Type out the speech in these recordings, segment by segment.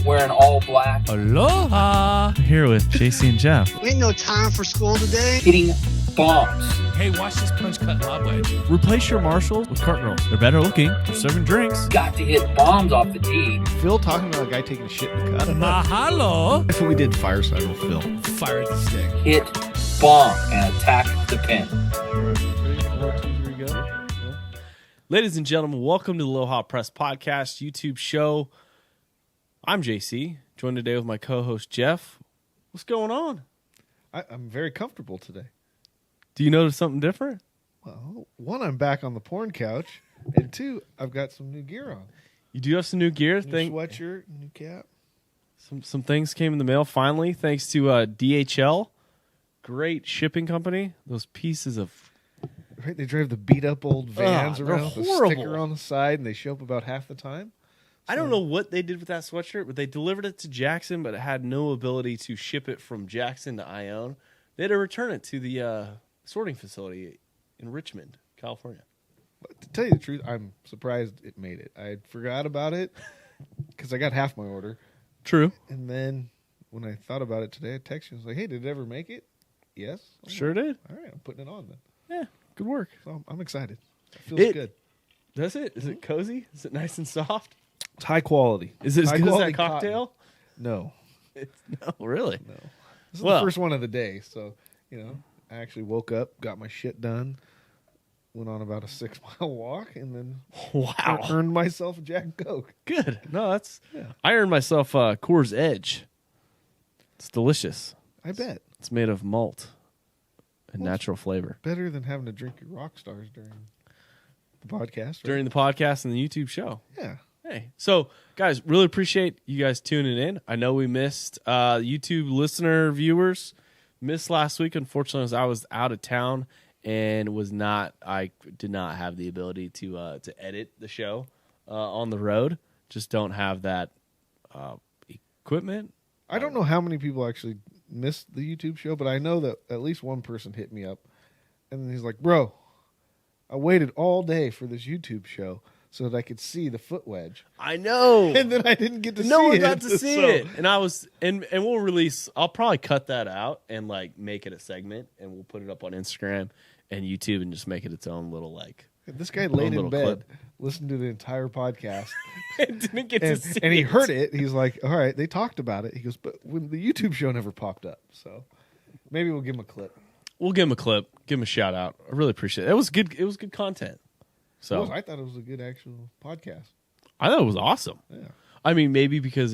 wearing all black, Aloha! Here with JC and Jeff. Ain't no time for school today. hitting bombs. Hey, watch this punch cut lob wedge. Replace your Marshalls with Cart Girls. They're better looking. They're serving drinks. Got to hit bombs off the tee. Phil talking about a guy taking a shit in the cut. Mahalo! If we did Fireside with Phil. Fire at the stick. Hit bomb and attack the pin. Ladies and gentlemen, welcome to the Aloha Press Podcast YouTube show. I'm JC, joined today with my co-host Jeff. What's going on? I'm very comfortable today. Do you notice something different? Well, one, I'm back on the porn couch, and two, I've got some new gear on. You do have some new gear. New sweatshirt, new cap. Some things came in the mail finally, thanks to DHL. Great shipping company. Those pieces of... Right, they drive the beat up old vans they're around with a horrible. sticker on the side, and they show up about half the time. I don't know what they did with that sweatshirt, but they delivered it to Jackson, but it had no ability to ship it from Jackson to Ione. They had to return it to the sorting facility in Richmond, California. But to tell you the truth, I'm surprised it made it. I forgot about it because I got half my order. True. And then when I thought about it today, I texted you. I was like, hey, did it ever make it? Yes. Sure did. All right, I'm putting it on then. Yeah, good work. So I'm excited. It feels good. Does it? Is it cozy? Is it nice and soft? It's high quality. Is it as High good as quality that cocktail? No. No, really? No. This is Well- the first one of the day, so, I actually woke up, got my shit done, went on about a 6-mile walk, and then Wow. earned myself a Jack and Coke. Good. No, that's... Yeah. I earned myself Coors Edge. It's delicious. I bet. It's made of malt and Well, natural flavor. Better than having to drink your rock stars during the podcast. Right? During the podcast and the YouTube show. Yeah. Hey, so guys, really appreciate you guys tuning in. I know we missed YouTube listener viewers. Missed last week, unfortunately, as I was out of town and I did not have the ability to edit the show on the road. Just don't have that equipment. I don't know how many people actually missed the YouTube show, but I know that at least one person hit me up, and he's like, bro, I waited all day for this YouTube show so that I could see the foot wedge. I know. And then I didn't get to see it. No one got to see so- it. And I was and we'll release, I'll probably cut that out and like make it a segment, and we'll put it up on Instagram and YouTube and just make it its own little like This guy laid in little bed, clip. listened to the entire podcast, didn't get to see and he it. heard it. He's like, all right, they talked about it. He goes, but when the YouTube show never popped up. So maybe we'll give him a clip. We'll give him a clip, give him a shout out. I really appreciate it. It was good content. So I thought it was a good actual podcast. I thought it was awesome. Yeah. I mean, maybe because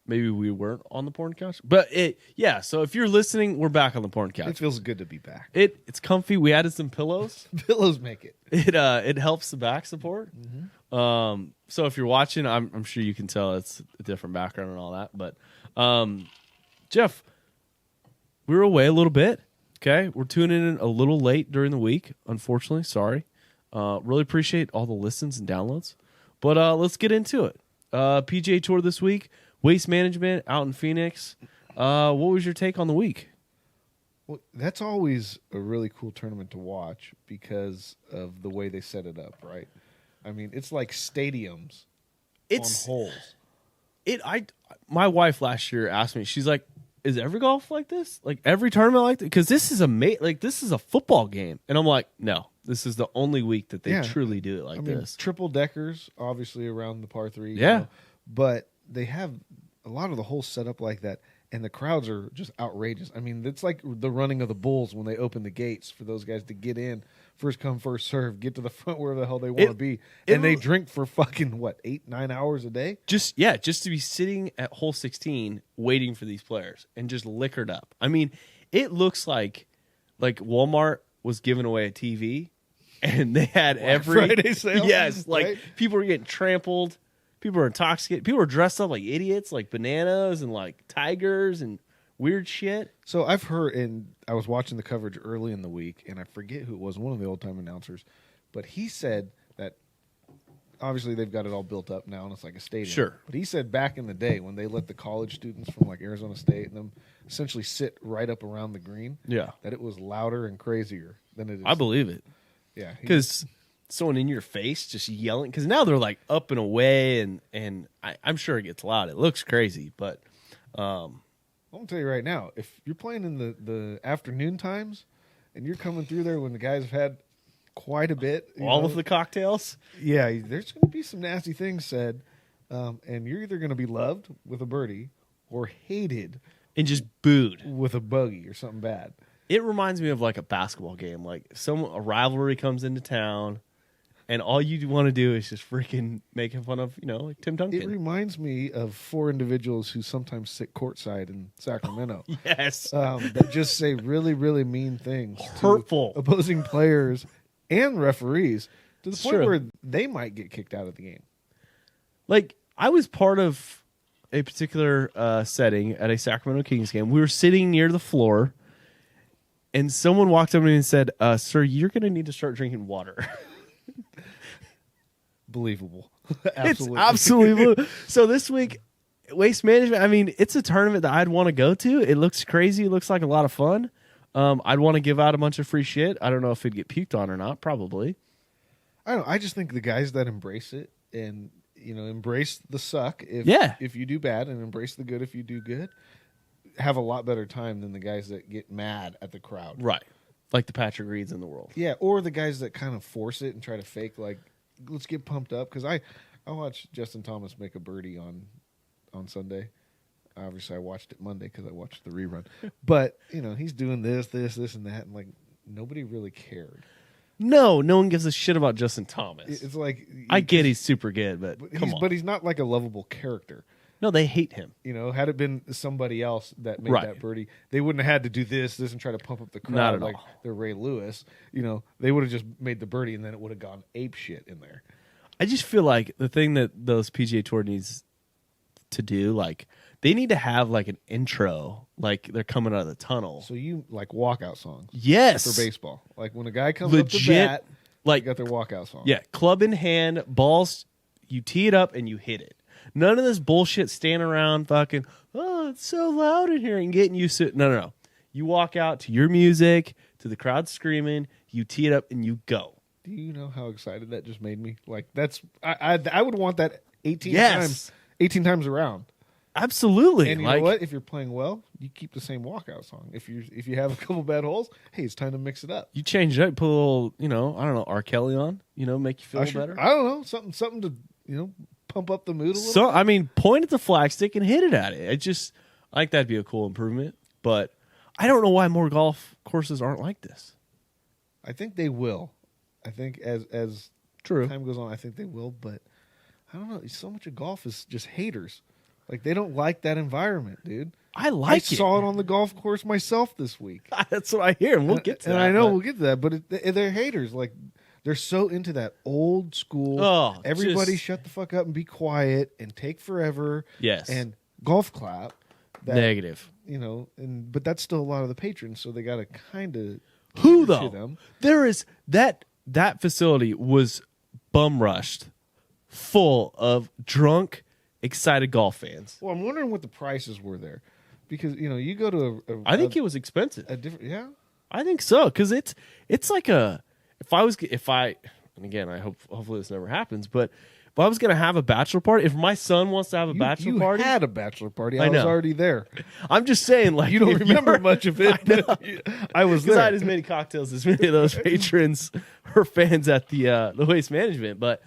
maybe we weren't on the porn couch. But so if you're listening, we're back on the porn It couch. feels good to be back. It's comfy. We added some pillows. Pillows make it. It helps the back support. Mm-hmm. So if you're watching, I'm sure you can tell it's a different background and all that. But Jeff, we were away a little bit. Okay, we're tuning in a little late during the week. Unfortunately, sorry. Really appreciate all the listens and downloads. But let's get into it. PGA Tour this week. Waste Management out in Phoenix. What was your take on the week? Well, that's always a really cool tournament to watch because of the way they set it up, right? I mean, it's like stadiums on holes. My wife last year asked me, she's like, is every golf like this? Like every tournament like this? Because this is this is a football game. And I'm like, no, this is the only week that they truly do it like this. Triple deckers, obviously around the par 3. Yeah. But they have a lot of the holes set up like that, and the crowds are just outrageous. I mean, it's like the running of the bulls when they open the gates for those guys to get in. First come, first serve, get to the front wherever the hell they want to be. And they drink for fucking, 8-9 hours a day? Just to be sitting at hole 16 waiting for these players and just liquored up. I mean, it looks like Walmart was giving away a TV and they had every Friday sale? Yes, Right? people were getting trampled. People were intoxicated. People were dressed up like idiots, like bananas and like tigers and weird shit. So I've heard, and I was watching the coverage early in the week, and I forget who it was, one of the old-time announcers, but he said that obviously they've got it all built up now, and it's like a stadium. Sure. But he said back in the day when they let the college students from like Arizona State and them essentially sit right up around the green, Yeah. that it was louder and crazier than it is. I believe it. Yeah. Because someone in your face just yelling, because now they're like up and away, and I'm sure it gets loud. It looks crazy, but I'm gonna tell you right now, if you're playing in the afternoon times and you're coming through there when the guys have had quite a bit, all of the cocktails. yeah, there's gonna be some nasty things said, and you're either gonna be loved with a birdie or hated And just booed. with a bogey or something bad. It reminds me of like a basketball game. Like a rivalry comes into town, and all you want to do is just freaking making fun of, like Tim It Duncan. reminds me of 4 individuals who sometimes sit courtside in Sacramento. Yes. That just say really, really mean things. to Hurtful. opposing players and referees to the It's point true. where they might get kicked out of the game. Like, I was part of a particular setting at a Sacramento Kings game. We were sitting near the floor, and someone walked up to me and said, "Sir, you're going to need to start drinking water." Believable. It's absolutely. So this week, Waste Management, I mean, it's a tournament that I'd want to go to. It looks crazy. It looks like a lot of fun. I'd want to give out a bunch of free shit. I don't know if it'd get puked on or not. Probably. I don't know. I just think the guys that embrace it and embrace the suck if you do bad and embrace the good if you do good have a lot better time than the guys that get mad at the crowd. Right. Like the Patrick Reeds in the world. Yeah, or the guys that kind of force it and try to fake like, let's get pumped up. Because I watched Justin Thomas make a birdie on Sunday. Obviously, I watched it Monday because I watched the rerun. But he's doing this, and that, and like nobody really cared. No one gives a shit about Justin Thomas. It's like I get he's super good, but come on. But he's not like a lovable character. No, they hate him. Had it been somebody else that made Right. that birdie, they wouldn't have had to do this, and try to pump up the crowd Not at like all. they're Ray Lewis. They would have just made the birdie, and then it would have gone ape shit in there. I just feel like the thing that those PGA Tour needs to do, like, they need to have like an intro, like they're coming out of the tunnel. So you like walkout songs Yes. for baseball, like when a guy comes Legit, up to bat, like they got their walkout song. Yeah, club in hand, balls, you tee it up and you hit it. None of this bullshit standing around fucking, oh, it's so loud in here and getting used to it. No. You walk out to your music, to the crowd screaming, you tee it up and you go. Do you know how excited that just made me? Like I would want that 18 times around. Absolutely. And you know what? If you're playing well, you keep the same walkout song. If you have a couple bad holes, hey, it's time to mix it up. You change it up, put a little, I don't know, R. Kelly on, make you feel better. I don't know, something to pump up the mood a little. So I mean, point at the flagstick and hit it at it. I think that'd be a cool improvement. But I don't know why more golf courses aren't like this. I think they will. I think as True. time goes on, I think they will. But I don't know. So much of golf is just haters. Like they don't like that environment, dude. I like it. I saw it on the golf course myself this week. That's what I hear, and we'll get to that. And I know but- we'll get to that, but they're haters. Like they're so into that old school. Oh, everybody just- shut the fuck up and be quiet and take forever. Yes. And golf clap. That, Negative. but that's still a lot of the patrons, so they got to kind of Who to though? them. There is that facility was bum rushed, full of drunk, excited golf fans. Well, I'm wondering what the prices were there, because you go to I think it was expensive. a different I think so, because it's like and again, I hopefully this never happens, but if I was gonna have a bachelor party, if my son wants to have a bachelor you party, had a bachelor party. I I was know. already there. I'm just saying, like, You don't if remember you're- much of it. but I was because there. I had as many cocktails as many of those patrons or fans at the Waste Management, but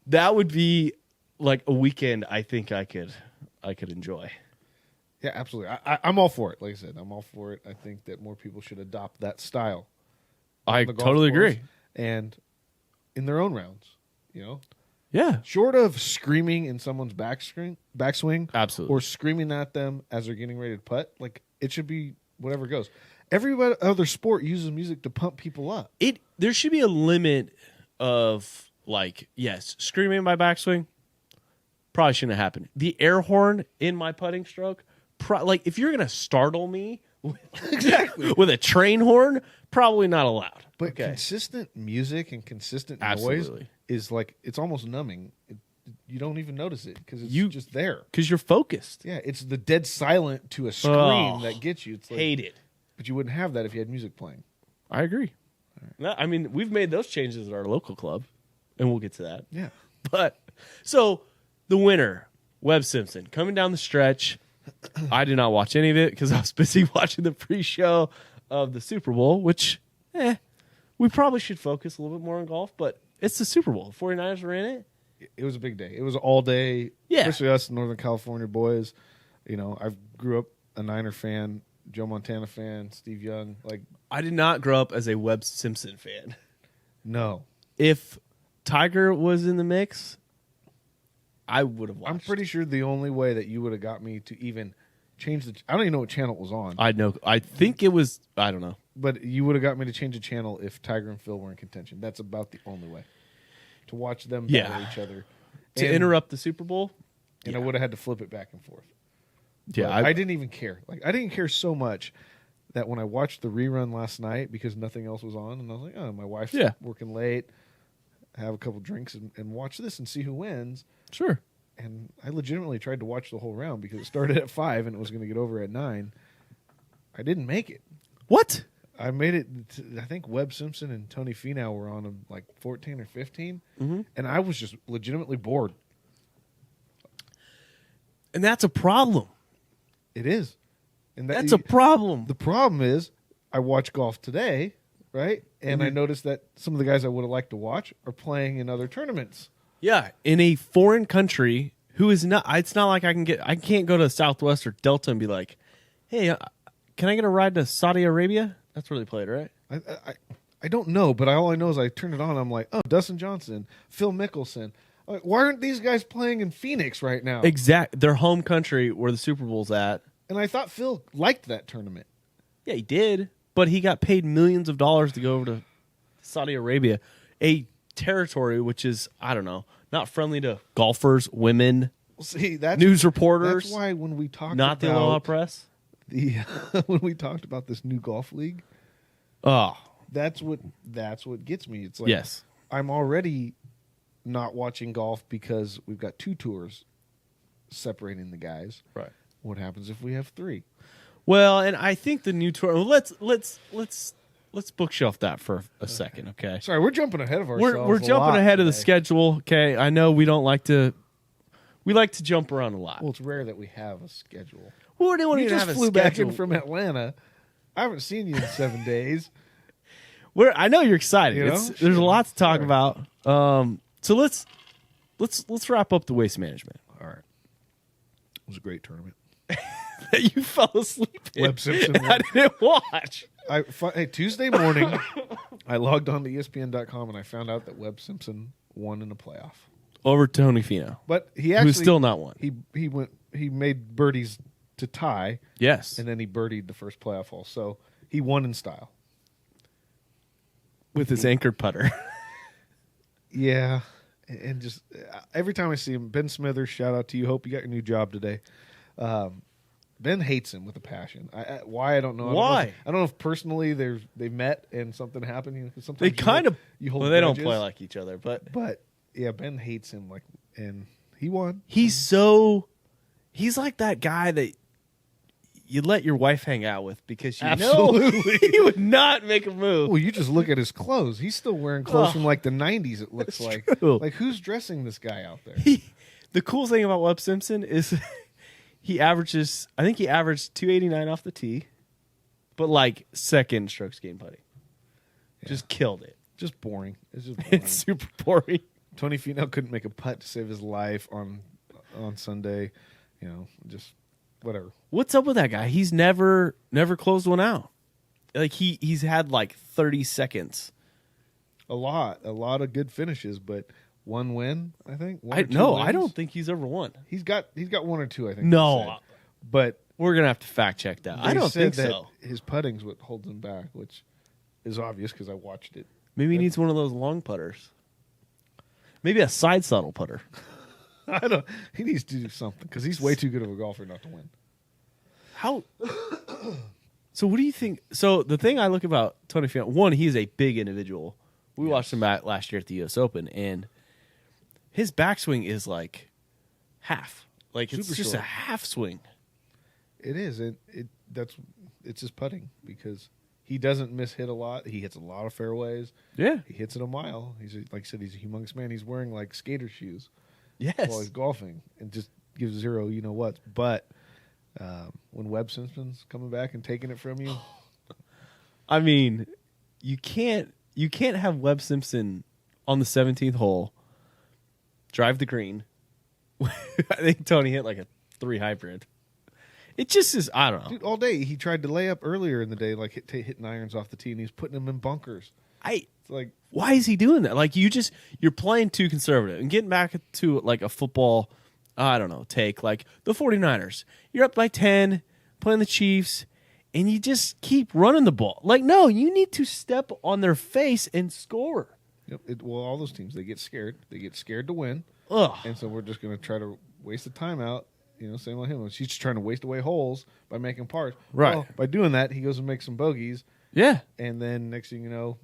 that would be like a weekend. I think I could enjoy. Yeah, absolutely. I'm all for it. Like I said, I'm all for it. I think that more people should adopt that style. I on the golf totally course agree. And in their own rounds, Yeah, short of screaming in someone's backswing, absolutely. or screaming at them as they're getting ready to putt, like it should be whatever goes. Every other sport uses music to pump people up. There should be a limit of, like, yes, screaming in my backswing probably shouldn't have happened. The air horn in my putting stroke, like, if you're gonna startle me Exactly. with a train horn, probably not allowed. But Okay. consistent music and consistent noise Absolutely. is like, it's almost numbing. You don't even notice it because it's You- just there. Because you're focused. Yeah, it's the dead silent to a scream Oh, that gets you. It's like, Hate it. but you wouldn't have that if you had music playing. I agree. No, I mean, we've made those changes at our local club, and we'll get to that. Yeah. But so the winner, Webb Simpson, coming down the stretch. I did not watch any of it because I was busy watching the pre-show of the Super Bowl, which, we probably should focus a little bit more on golf, but it's the Super Bowl. 49ers were in it. It was a big day. It was all day, Yeah. especially us Northern California boys. You know, I grew up a Niner fan, Joe Montana fan, Steve Young. Like, I did not grow up as a Webb Simpson fan. no. If Tiger was in the mix, I would have watched. I'm pretty sure the only way that you would have got me to even change the I don't even know what channel it was on. I know. I think it was. I don't know. But you would have got me to change the channel if Tiger and Phil were in contention. That's about the only way. To watch them battle each other. To interrupt the Super Bowl. And I would have had to flip it back and forth. Yeah, But I didn't even care. Like, I didn't care so much that when I watched the rerun last night because nothing else was on, and I was like, oh, my wife's working late, have a couple drinks and watch this and see who wins. Sure. And I legitimately tried to watch the whole round because it started at 5 and it was going to get over at 9. I didn't make it. What? I made it. I think Webb Simpson and Tony Finau were on like 14 or 15, and I was just legitimately bored. And that's a problem. It is, and That's a problem. The problem is, I watch golf today, right? And I noticed that some of the guys I would have liked to watch are playing in other tournaments. Yeah, in a foreign country who is not. It's not like I can't go to Southwest or Delta and be like, hey, can I get a ride to Saudi Arabia? That's where they played, right? I don't know, but all I know is I turned it on. I'm like, oh, Dustin Johnson, Phil Mickelson. Like, why aren't these guys playing in Phoenix right now? Their home country where the Super Bowl's at. And I thought Phil liked that tournament. Yeah, he did, but he got paid millions of dollars to go over to Saudi Arabia, a territory which is, I don't know, not friendly to golfers, women, See, that's news reporters. That's why when we talked not the Aloha about Press. when we talked about this new golf league, Oh, that's what gets me. It's like, yes. I'm already not watching golf because we've got 2 tours separating the guys. Right. What happens if we have 3? Well, and I think the new tour. Let's bookshelf that for a second, okay? Sorry, we're jumping ahead of ourselves. We're jumping ahead of the today. schedule, okay? I know we don't like to. We like to jump around a lot. Well, it's rare that we have a schedule. Well, we don't You even just have a flew back schedule. in from Atlanta. I haven't seen you in 7 days. I know you're excited. You know? There's a lot to talk Sure. about. So let's wrap up the waste management. All right. It was a great tournament. That you fell asleep in. Webb Simpson and I won. didn't watch. Tuesday morning, I logged on to ESPN.com and I found out that Webb Simpson won in a playoff. Over Tony Finau, But he actually who's still not won. He made birdies to tie, Yes, and then he birdied the first playoff hole. So he won in style. with his anchored putter. Yeah, and just every time I see him, Ben Smithers, shout out to you. Hope you got your new job today. Ben hates him with a passion. Why I don't know. Why? I don't know if personally they met and something happened. You know, 'cause They sometimes kind of. you hold Well, they don't grudges. play like each other, but But yeah, Ben hates him and he won. he's like that guy that you let your wife hang out with because you know Absolutely. he would not make a move. Well, you just look at his clothes. He's still wearing clothes Oh. from like the 90s, it looks That's like. true. Like, who's dressing this guy out there? The cool thing about Webb Simpson is I think he averaged 289 off the tee, but like second strokes game putting. Just killed it. Just boring. It's just boring. It's super boring. Tony Finau couldn't make a putt to save his life on Sunday. You know, just whatever. What's up with that guy? He's never closed one out. Like he's had like 30 seconds. A lot of good finishes, but one win, I think. One or two No, wins. I don't think he's ever won. He's got 1 or 2, I think. No. they said. But We're gonna have to fact check that. I they don't said think that so. his putting's what holds him back, which is obvious because I watched it. Maybe he needs one of those long putters. Maybe a side saddle putter. I don't. He needs to do something because he's way too good of a golfer not to win. How? So what do you think? So the thing I look about Tony Finau, one, he's a big individual. We watched him back last year at the U.S. Open, and his backswing is like half. Like it's Super just short. a half swing. It is. It's his putting because he doesn't miss hit a lot. He hits a lot of fairways. Yeah. He hits it a mile. Like I said, he's a humongous man. He's wearing like skater shoes Yes. while he's golfing and just gives zero you know what. But when Webb Simpson's coming back and taking it from you, I mean, you can't have Webb Simpson on the 17th hole drive the green. I think Tony hit like a 3 hybrid. It just is, I don't know. dude, all day he tried to lay up earlier in the day, like hitting irons off the tee, and he's putting them in bunkers. It's like, Why is he doing that? Like you're playing too conservative. And getting back to like a football, I don't know, take like the 49ers. You're up by 10, playing the Chiefs, and you just keep running the ball. Like, no, you need to step on their face and score. yep, well, all those teams, they get scared. They get scared to win. Ugh. And so we're just going to try to waste the time out. Same like him. He's just trying to waste away holes by making pars. Right. Well, by doing that, he goes and makes some bogeys. Yeah. And then next thing you know,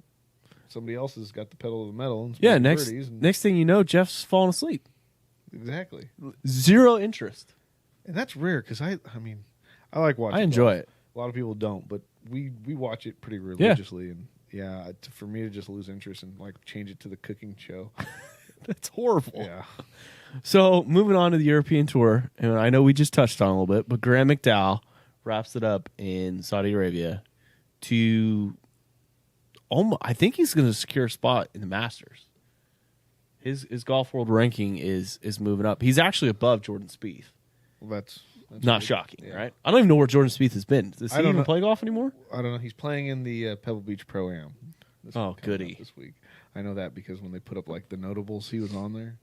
somebody else has got the pedal to the metal. And Yeah, making birdies and- next thing you know, Jeff's falling asleep. Exactly. Zero interest. And that's rare because I mean, I like watching. I enjoy golf. it. A lot of people don't, but we watch it pretty religiously. And yeah, for me to just lose interest and like change it to the cooking show. That's horrible. Yeah. So moving on to the European Tour, and I know we just touched on it a little bit, but Graham McDowell wraps it up in Saudi Arabia to almost, I think he's going to secure a spot in the Masters. His golf world ranking is moving up. He's actually above Jordan Spieth. Well, that's Not good. shocking, Yeah. right? I don't even know where Jordan Spieth has been. Does I he don't even know. play golf anymore? I don't know. He's playing in the Pebble Beach Pro Am. Oh, goody. This week, I know that because when they put up like the notables, he was on there.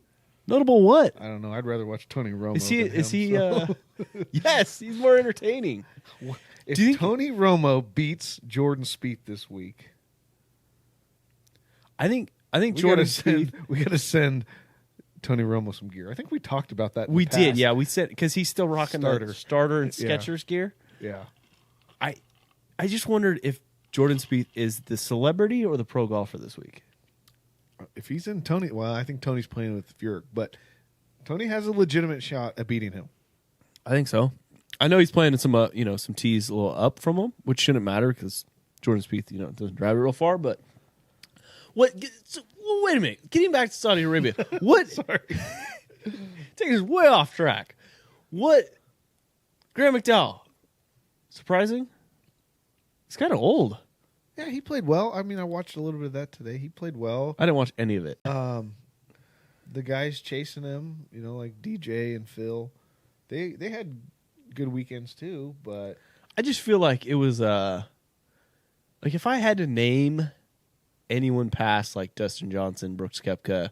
Notable what? I don't know. I'd rather watch Tony Romo. Is he? than Is him, he? so. Yes, he's more entertaining. If do you think- Tony Romo beats Jordan Spieth this week, I think we Jordan gotta send. Spieth. We got to send Tony Romo some gear. I think we talked about that. In We the did, past. yeah. We said because he's still rocking the starter and Yeah. Skechers gear. Yeah. I just wondered if Jordan Spieth is the celebrity or the pro golfer this week. If he's in Tony, well, I think Tony's playing with Furyk, but Tony has a legitimate shot at beating him. I think so. I know he's playing some some tees a little up from him, which shouldn't matter because Jordan Spieth doesn't drive it real far. But wait a minute, getting back to Saudi Arabia, what? Sorry, taking us way off track. What? Graham McDowell, surprising. He's kind of old. Yeah, he played well. I mean, I watched a little bit of that today. He played well. I didn't watch any of it. The guys chasing him, like DJ and Phil, they had good weekends too. But I just feel like it was like if I had to name anyone past like Dustin Johnson, Brooks Koepka,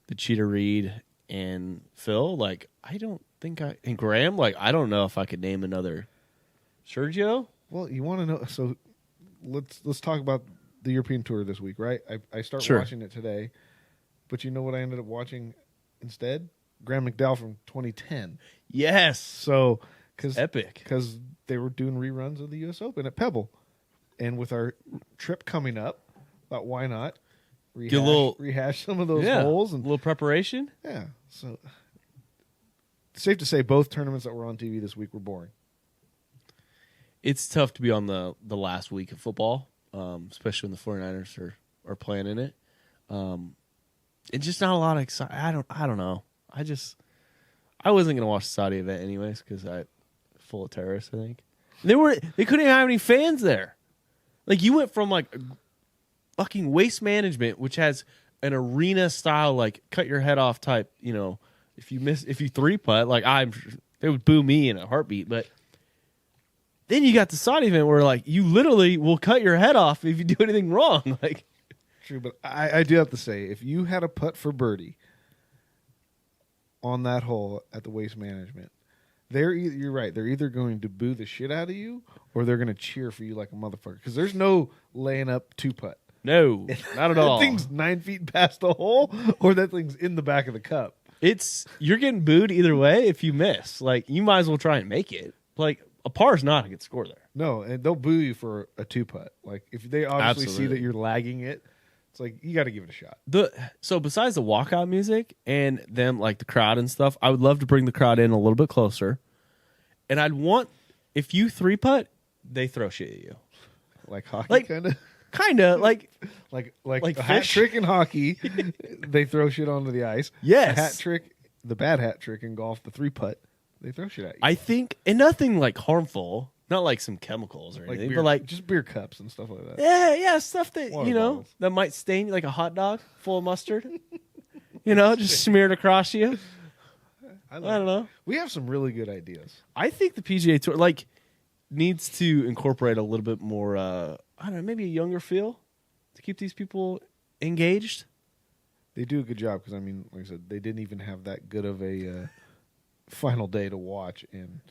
the Cheetah Reed, and Phil, like I don't think and Graham, like I don't know if I could name another. Sergio? well, you want to know? So let's talk about the European Tour this week, right? I start Sure. watching it today, but you know what I ended up watching instead? Graham McDowell from 2010. Yes. So because Epic. they were doing reruns of the U.S. Open at Pebble, and with our trip coming up, thought why not rehash some of those holes a and little preparation. yeah. So safe to say, both tournaments that were on TV this week were boring. It's tough to be on the last week of football, especially when the 49ers are playing in it. It's just not a lot of excitement. I don't know. I wasn't gonna watch the Saudi event anyways because full of terrorists. I think they couldn't even have any fans there. Like you went from like fucking Waste Management, which has an arena style like cut your head off type. If you three putt, like they would boo me in a heartbeat, but. Then you got the Saudi event where like you literally will cut your head off if you do anything wrong. Like True, but I do have to say, if you had a putt for birdie on that hole at the Waste Management, you're right. They're either going to boo the shit out of you or they're going to cheer for you like a motherfucker. Because there's no laying up 2-putt. no, not at all. That thing's 9 feet past the hole, or that thing's in the back of the cup. You're getting booed either way if you miss. Like you might as well try and make it. Like a par is not a good score there. No, and they'll boo you for a 2-putt. Like if they obviously see Absolutely. that you're lagging it, it's like you got to give it a shot. So besides the walkout music and them like the crowd and stuff, I would love to bring the crowd in a little bit closer. And I'd want if you 3-putt, they throw shit at you. like hockey, Like- kind of. Kind of like Like Like a hat fish? trick in hockey, they throw shit onto the ice. Yes. A hat trick, the bad hat trick in golf, the 3-putt, they throw shit at you. I think, and nothing like harmful, not like some chemicals or like anything, beer, but like just beer cups and stuff like that. yeah, stuff that Water you know bottles. that might stain you, like a hot dog full of mustard. You know, just smeared across you. I don't know. We have some really good ideas. I think the PGA Tour like needs to incorporate a little bit more. I don't know, maybe a younger feel to keep these people engaged. They do a good job because, I mean, like I said, they didn't even have that good of a final day to watch, and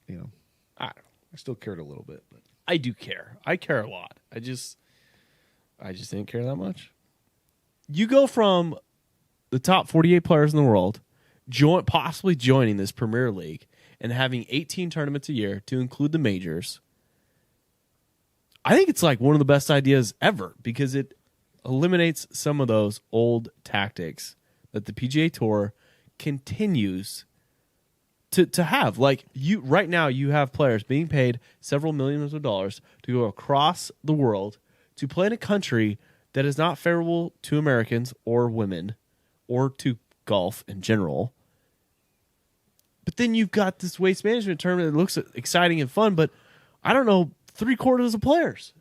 you know, I still cared a little bit, but I do care. I care a lot. I just didn't care that much. You go from the top 48 players in the world, possibly joining this Premier League, and having 18 tournaments a year to include the majors. I think it's like one of the best ideas ever because it eliminates some of those old tactics that the PGA Tour continues to have. Like you right now, you have players being paid several millions of dollars to go across the world to play in a country that is not favorable to Americans or women or to golf in general. But then you've got this waste management tournament that looks exciting and fun, but I don't know, 3/4 of players.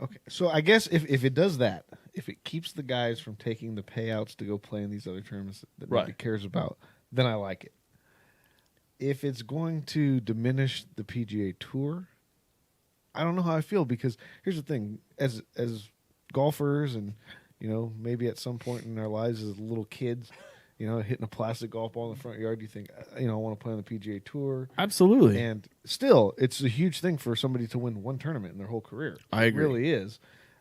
okay. So I guess if it does that, if it keeps the guys from taking the payouts to go play in these other tournaments that nobody Right. cares about, then I like it. If it's going to diminish the PGA Tour, I don't know how I feel because here's the thing: as golfers, and you know, maybe at some point in our lives as little kids, you know, hitting a plastic golf ball in the front yard, you think, you know, I want to play on the PGA Tour. Absolutely. And still, it's a huge thing for somebody to win one tournament in their whole career. I agree. It really is.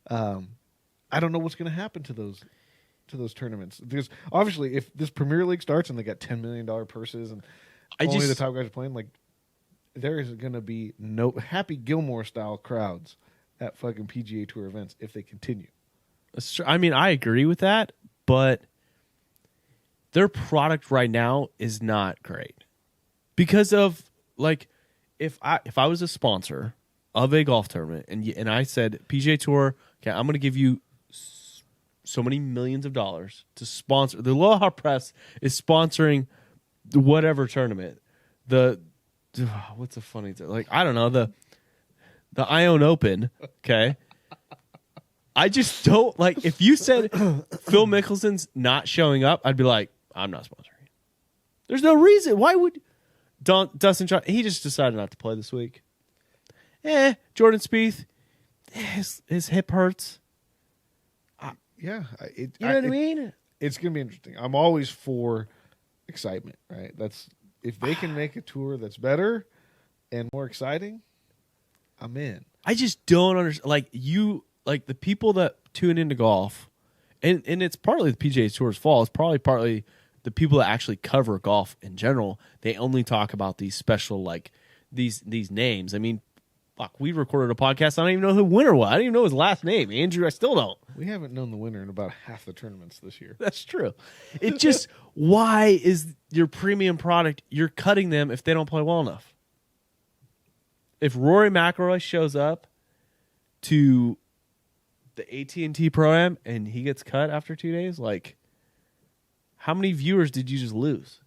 I don't know what's going to happen to those tournaments because obviously, if this Premier League starts and they got $10 million purses and only the top guys are playing, like there is going to be no Happy Gilmore style crowds at fucking PGA Tour events if they continue. I mean, I agree with that, but their product right now is not great because of like if I was a sponsor of a golf tournament and I said PGA Tour, okay, I'm going to give you so many millions of dollars to sponsor. The Aloha Press is sponsoring whatever tournament. What's a funny thing? Like I don't know the Ione Open. Okay. I just don't like if you said Phil Mickelson's not showing up, I'd be like, I'm not sponsoring. There's no reason. Why would Dustin Johnson? He just decided not to play this week. Jordan Spieth, his hip hurts. Yeah, You know what I mean? It's going to be interesting. I'm always for excitement, right? That's if they can make a tour that's better and more exciting, I'm in. I just don't understand. Like the people that tune into golf, and it's partly the PGA Tour's fault. It's probably partly the people that actually cover golf in general. They only talk about these special like these names. I mean, fuck, we recorded a podcast. I don't even know who the winner was. I don't even know his last name. Andrew, I still don't. We haven't known the winner in about half the tournaments this year. That's true. It just why is your premium product? You're cutting them if they don't play well enough. If Rory McIlroy shows up to the AT&T Pro-Am and he gets cut after 2 days, like how many viewers did you just lose?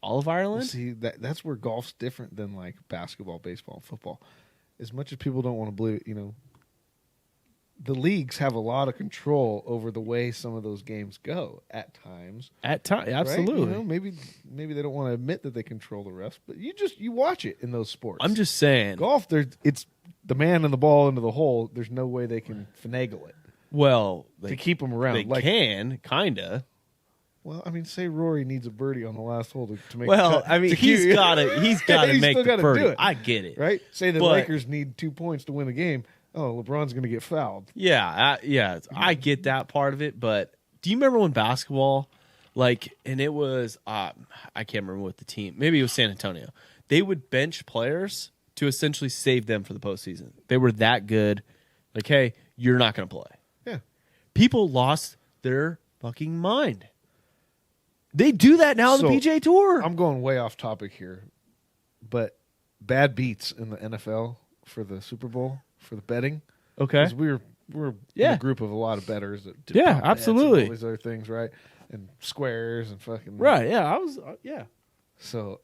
All of Ireland? See, that's where golf's different than like basketball, baseball, and football. As much as people don't want to believe it, you know, the leagues have a lot of control over the way some of those games go at times. At times, absolutely. Right? You know, maybe they don't want to admit that they control the refs, but you watch it in those sports. I'm just saying. Golf, it's the man and the ball into the hole. There's no way they can finagle it Well, to keep them around. they can, kind of. Well, I mean, say Rory needs a birdie on the last hole to make. Well, a cut, I mean, to he's keep- got to He's make still the gotta birdie. do it. I get it. Right? Say the But- Lakers need 2 points to win a game. Oh, LeBron's going to get fouled. Yeah, I get that part of it, but do you remember when basketball, like, and it was, I can't remember what the team, maybe it was San Antonio, they would bench players to essentially save them for the postseason. They were that good. Like, hey, you're not going to play. Yeah. People lost their fucking mind. They do that now on the So, PGA Tour. I'm going way off topic here, but bad beats in the NFL for the Super Bowl for the betting. Okay. 'Cause we're in Yeah. a group of a lot of bettors that do Yeah, prop bets absolutely. and all these other things, right? And squares and fucking Right. Yeah. I was. Yeah. So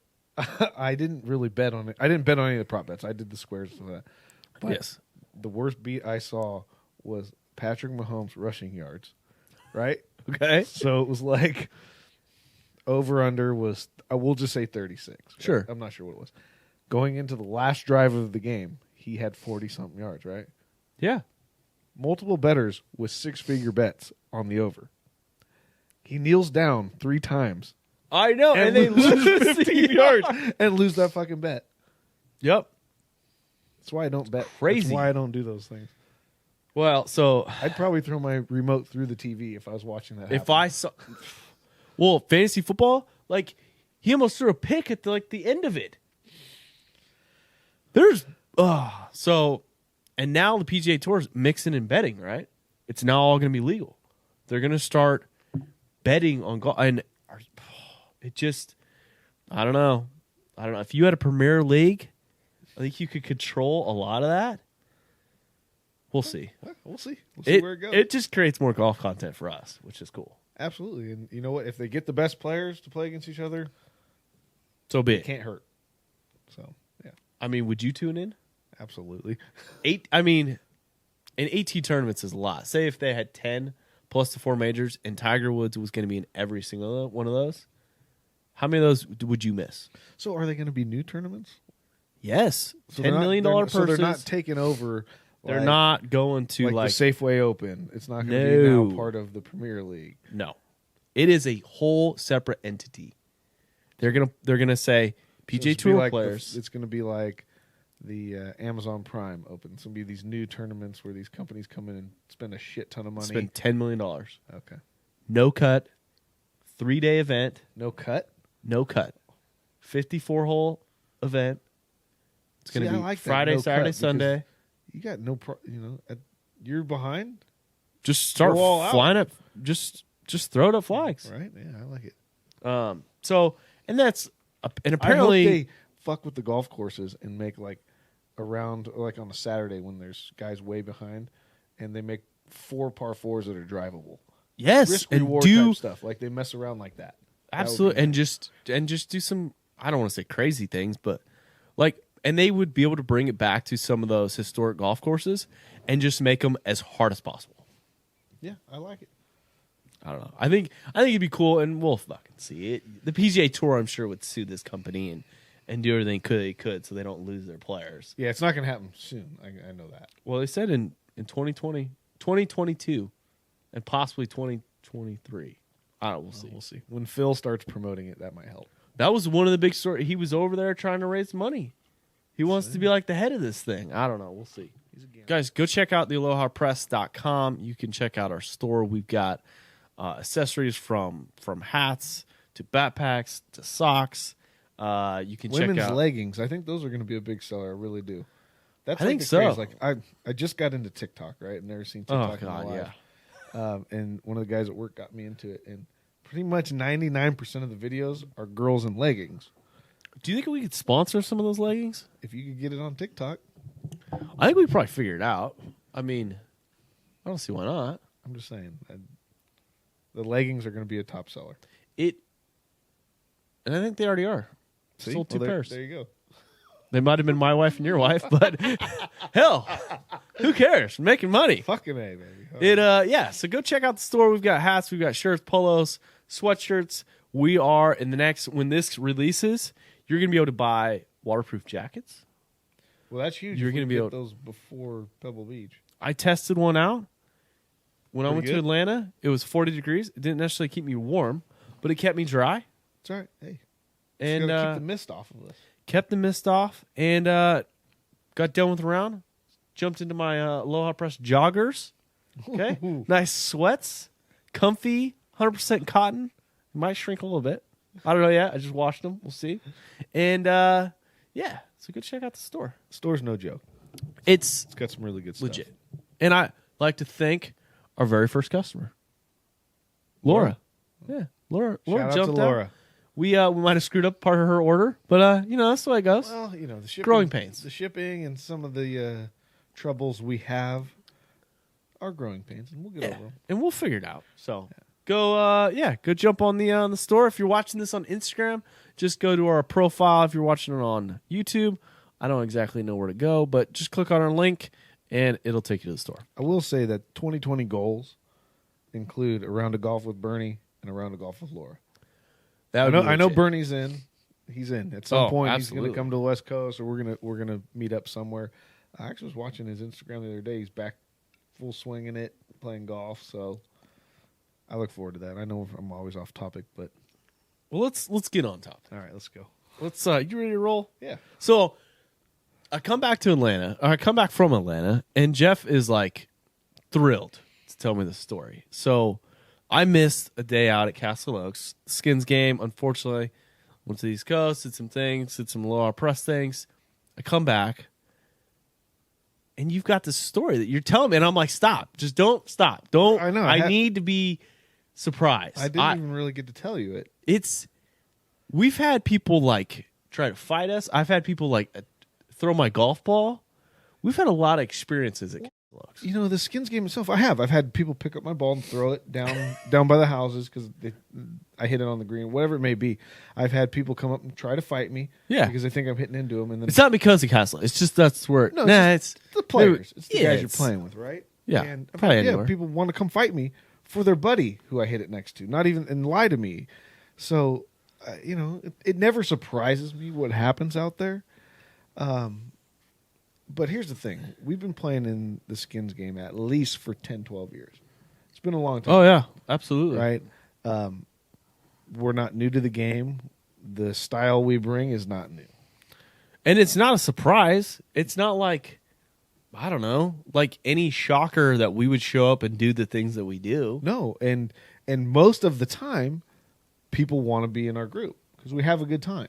I didn't really bet on it. I didn't bet on any of the prop bets. I did the squares and that. But Yes. the worst beat I saw was Patrick Mahomes rushing yards, right? Okay. So it was like over under was I will just say 36. Sure. I'm not sure what it was. Going into the last drive of the game, he had 40 something yards, right? Yeah. Multiple bettors with 6-figure bets on the over. He kneels down 3 times I know, and they lose lose 15 yards and lose that fucking bet. Yep. That's why I don't bet. Crazy. That's why I don't do those things. Well, so I'd probably throw my remote through the TV if I was watching that. if happen. I saw, well, fantasy football, like he almost threw a pick at the end of it. There's so, and now the PGA Tour's mixing and betting, right? It's now all going to be legal. They're going to start betting on golf, and it just, I don't know. If you had a Premier League, I think you could control a lot of that. We'll see. We'll see. We'll see It, where it goes. it just creates more golf content for us, which is cool. Absolutely. And you know what? If they get the best players to play against each other, So be it it. can't hurt. So, yeah, I mean, would you tune in? absolutely. An 18 tournaments is a lot. Say if they had 10 plus the 4 majors and Tiger Woods was going to be in every single one of those, how many of those would you miss? So, are they going to be new tournaments? Yes. So $10 million purses. So they're not taking over. They're like- not going to like, like the Safeway Open. It's not going to be No. now part of the Premier League. no. It is a whole separate entity. They're gonna say So PGA it's gonna be Tour like players. it's going to be like the Amazon Prime Open. It's going to be these new tournaments where these companies come in and spend a shit ton of money. Spend $10 million. Okay. No cut. 3-day event. No cut. No cut. 54-hole event. It's going See, to I be like that, Friday, no cut, Saturday, because Sunday. You got no, you're behind, Just start Go all out. flying up. Just throw it up flags. right? Yeah, I like it. So, and that's and I apparently hope they fuck with the golf courses and make like around like on a Saturday when there's guys way behind, and they make 4 par 4s that are drivable. yes, Risk and reward do type stuff. Like they mess around like that. That would be absolutely, nice. and just do some. I don't want to say crazy things, but like, and they would be able to bring it back to some of those historic golf courses and just make them as hard as possible. Yeah, I like it. I don't know. I think it'd be cool, and we'll fucking see it. The PGA Tour, I'm sure, would sue this company and do everything they could so they don't lose their players. Yeah, it's not going to happen soon. I know that. Well, they said in 2020, 2022, and possibly 2023. I don't know. We'll see. We'll see. When Phil starts promoting it, that might help. That was one of the big stories. He was over there trying to raise money. He wants to be like the head of this thing. I don't know. We'll see. Guys, go check out the AlohaPress.com. You can check out our store. We've got accessories from hats to backpacks to socks. You can Women's check out leggings. I think those are going to be a big seller. I really do. That's I like think the so. craze. Like I just got into TikTok, right? I've never seen Oh TikTok in God, my life. yeah. And one of the guys at work got me into it, and pretty much 99% of the videos are girls in leggings. Do you think we could sponsor some of those leggings? If you could get it on TikTok, I think we probably figure it out. I mean, I don't see why not. I'm just saying, the leggings are going to be a top seller. And I think they already are. See? Sold 2 Well, pairs. There you go. They might have been my wife and your wife, but hell, who cares? We're making money. Fucking A, baby. Yeah, so go check out the store. We've got hats, we've got shirts, polos, sweatshirts. We are in the next, when this releases, you're going to be able to buy waterproof jackets. Well, that's huge. You're If we gonna be get able- those before Pebble Beach. I tested one out. When I Pretty went to good? Atlanta, it was 40 degrees. It didn't necessarily keep me warm, but it kept me dry. It's all right. Hey, And just gotta keep the mist off of us. kept the mist off, and got done with the round. Jumped into my Aloha Press joggers. Okay, nice sweats, comfy, 100% cotton. Might shrink a little bit. I don't know yet. I just washed them. We'll see. And yeah, so go check out the store. The store's no joke. It's It's got some really good stuff. legit. And I like to thank our very first customer, Laura. Yeah, Laura Shout out jumped to Laura. out. we might have screwed up part of her order, but that's the way it goes. Well, the shipping, Growing pains. the shipping, and some of the troubles we have are growing pains, and we'll get over them. And we'll figure it out. So go jump on the store. If you're watching this on Instagram, just go to our profile. If you're watching it on YouTube, I don't exactly know where to go, but just click on our link and it'll take you to the store. I will say that 2020 goals include a round of golf with Bernie and a round of golf with Laura. That would be I know legit. Bernie's in. He's in. At some point, he's absolutely. going to come to the West Coast, or we're gonna meet up somewhere. I actually was watching his Instagram the other day. He's back full swing in it, playing golf. So I look forward to that. I know I'm always off topic, but Well, let's get on top. all right, let's go. Let's you ready to roll? Yeah. So I come back to Atlanta, or I come back from Atlanta, and Jeff is like thrilled to tell me the story. So I missed a day out at Castle Oaks Skins game. Unfortunately, went to the East Coast, did some things, did some lower press things. I come back, and you've got this story that you're telling me, and I'm like, stop, just don't stop, don't. I know, I need to be surprised. I didn't even really get to tell you it. We've had people like try to fight us. I've had people like throw my golf ball. We've had a lot of experiences at Castle Oaks. The Skins game itself, I've had people pick up my ball and throw it down by the houses because I hit it on the green, whatever it may be. I've had people come up and try to fight me, Yeah. because they think I'm hitting into them. And then It's not because of Castle. It's just that's where. No, it's the players, it's the yeah, guys you're it's- playing with, right? Yeah, and I've probably had, anywhere. people want to come fight me for their buddy who I hit it next to, not even and lie to me. So, it never surprises me what happens out there. But here's the thing. We've been playing in the Skins game at least for 10, 12 years. It's been a long time. Oh yeah, absolutely. Right? We're not new to the game. The style we bring is not new. And it's not a surprise. It's not like, I don't know, like any shocker that we would show up and do the things that we do. No, and most of the time, people want to be in our group because we have a good time,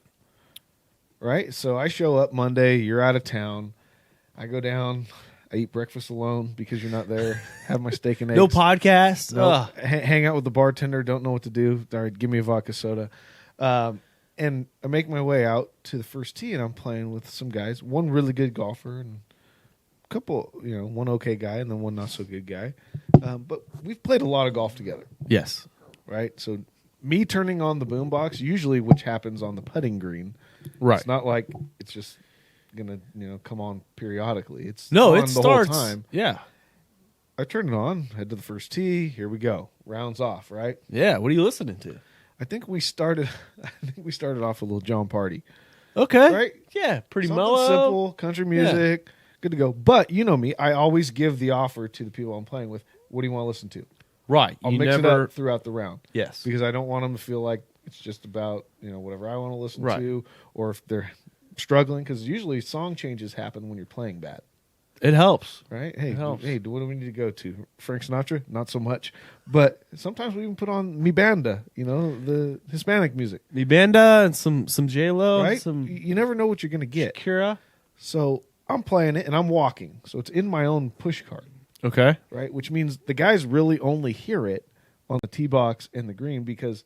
right? So I show up Monday, you're out of town, I go down, I eat breakfast alone because you're not there, have my steak and eggs. No podcast. No, Ugh. hang out with the bartender, don't know what to do. All right, give me a vodka soda. And I make my way out to the first tee, and I'm playing with some guys, one really good golfer and a couple, one okay guy and then one not so good guy. But we've played a lot of golf together, Yes. right? So me turning on the boombox, usually which happens on the putting green. Right. It's not like it's just going to come on periodically. It's No, on it the starts. whole time. Yeah. I turn it on, head to the first tee, here we go. Rounds off, right? Yeah. What are you listening to? I think we started off a little John Party. Okay. Right? Yeah. Pretty Something mellow. simple, country music, good to go. But you know me, I always give the offer to the people I'm playing with. What do you want to listen to? Right. I'll you mix never. it up throughout the round. Yes. Because I don't want them to feel like it's just about whatever I want to listen Right. to, or if they're struggling. Because usually song changes happen when you're playing bad, It helps. right? Hey, It helps. what do we need to go to? Frank Sinatra? Not so much. But sometimes we even put on Mi Banda, the Hispanic music, Mi Banda and some J-Lo. right? Some You never know what you're going to get. Shakira. So I'm playing it and I'm walking. So it's in my own push cart, Okay. right? Which means the guys really only hear it on the tee box and the green because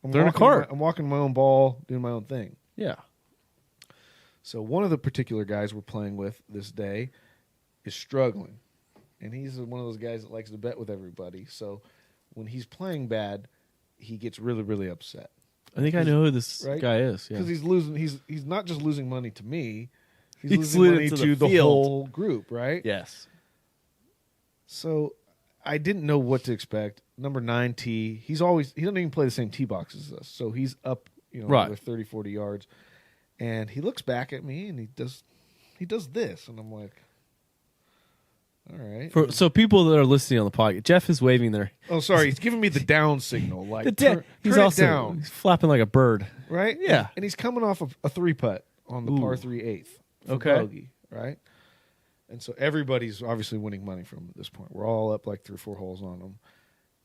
They're in a walking cart. I'm walking my own ball, doing my own thing. Yeah. So one of the particular guys we're playing with this day is struggling. And he's one of those guys that likes to bet with everybody. So when he's playing bad, he gets really, really upset. I think I know who this Right? guy is. Yeah. Because he's losing he's not just losing money to me, he's He's losing losing money to to the the field. whole group, right? Yes. So I didn't know what to expect. Number 9 tee, he doesn't even play the same tee box as us. So he's up, Right. with 30, 40 yards. And he looks back at me and he does this. And I'm like, all right. So people that are listening on the podcast, Jeff is waving their. Oh, sorry. He's giving me the down signal. Like, He's turn it also down. he's flapping like a bird. Right? Yeah. And he's coming off of a 3-putt on the Ooh. par 3/8 for Okay. bogey, right? And so everybody's obviously winning money from him at this point. We're all up like 3 or 4 holes on him.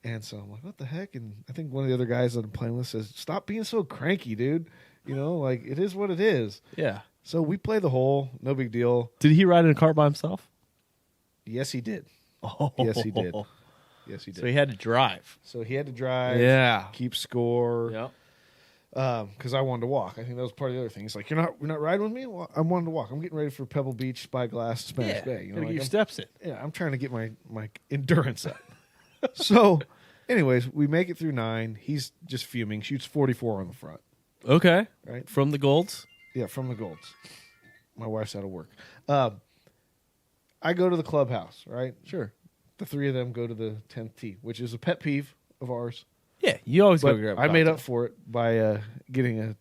And so I'm like, what the heck? And I think one of the other guys that I'm playing with says, stop being so cranky, dude. Like it is what it is. Yeah. So we play the hole. No big deal. Did he ride in a cart by himself? Yes, he did. Oh. Yes, he did. Yes, he did. So he had to drive. So he had to drive. Yeah. Keep score. Yep. because I wanted to walk. I think that was part of the other thing. He's like, you're not riding with me? Well, I wanted to walk. I'm getting ready for Pebble Beach, Spyglass, Spanish Bay. Gotta get your I'm- steps in. Yeah, I'm trying to get my endurance up. So, anyways, we make it through 9. He's just fuming. Shoots 44 on the front. Okay. Right. From the Golds. Yeah, from the Golds. My wife's out of work. I go to the clubhouse, right? Sure. The 3 of them go to the 10th tee, which is a pet peeve of ours. Yeah, you always But go grab. I made up for it by getting a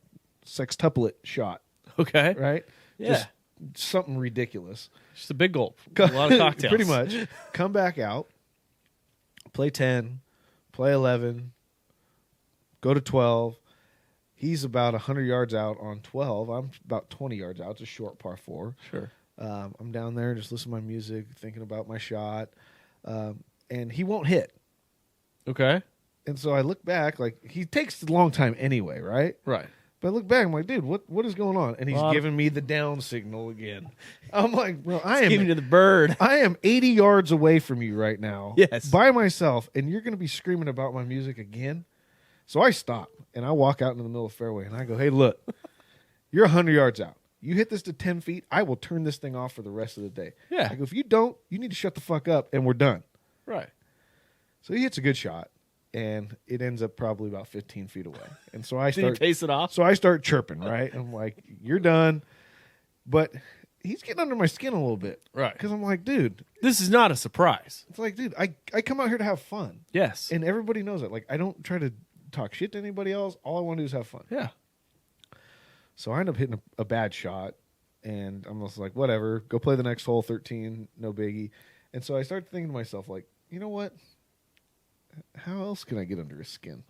sextuplet shot, Okay. right? Yeah. Just something ridiculous. Just a big gulp. A lot of cocktails. Pretty much. Come back out, play 10, play 11, go to 12. He's about 100 yards out on 12. I'm about 20 yards out. It's a short par 4. Sure. I'm down there just listening to my music, thinking about my shot, and he won't hit. Okay. And so I look back, like, he takes a long time anyway, right? Right. But I look back, I'm like, dude, what is going on? And he's Well, giving me the down signal again. I'm like, bro, I Giving am you the bird. 80 yards away from you right now. Yes. By myself, and you're going to be screaming about my music again? So I stop, and I walk out into the middle of the fairway, and I go, hey, look, you're 100 yards out. You hit this to 10 feet, I will turn this thing off for the rest of the day. Yeah. I go, if you don't, you need to shut the fuck up, and we're done. Right. So he hits a good shot, and it ends up probably about 15 feet away. And so I Did you start pace it off? so I start chirping, right? I'm like, you're done. But he's getting under my skin a little bit. Right. Because I'm like, dude, This is not a surprise. it's like, dude, I come out here to have fun. Yes. And everybody knows that. Like, I don't try to talk shit to anybody else. All I want to do is have fun. Yeah. So I end up hitting a bad shot. And I'm just like, whatever. Go play the next hole, 13, no biggie. And so I start thinking to myself, like, you know what? How else can I get under his skin?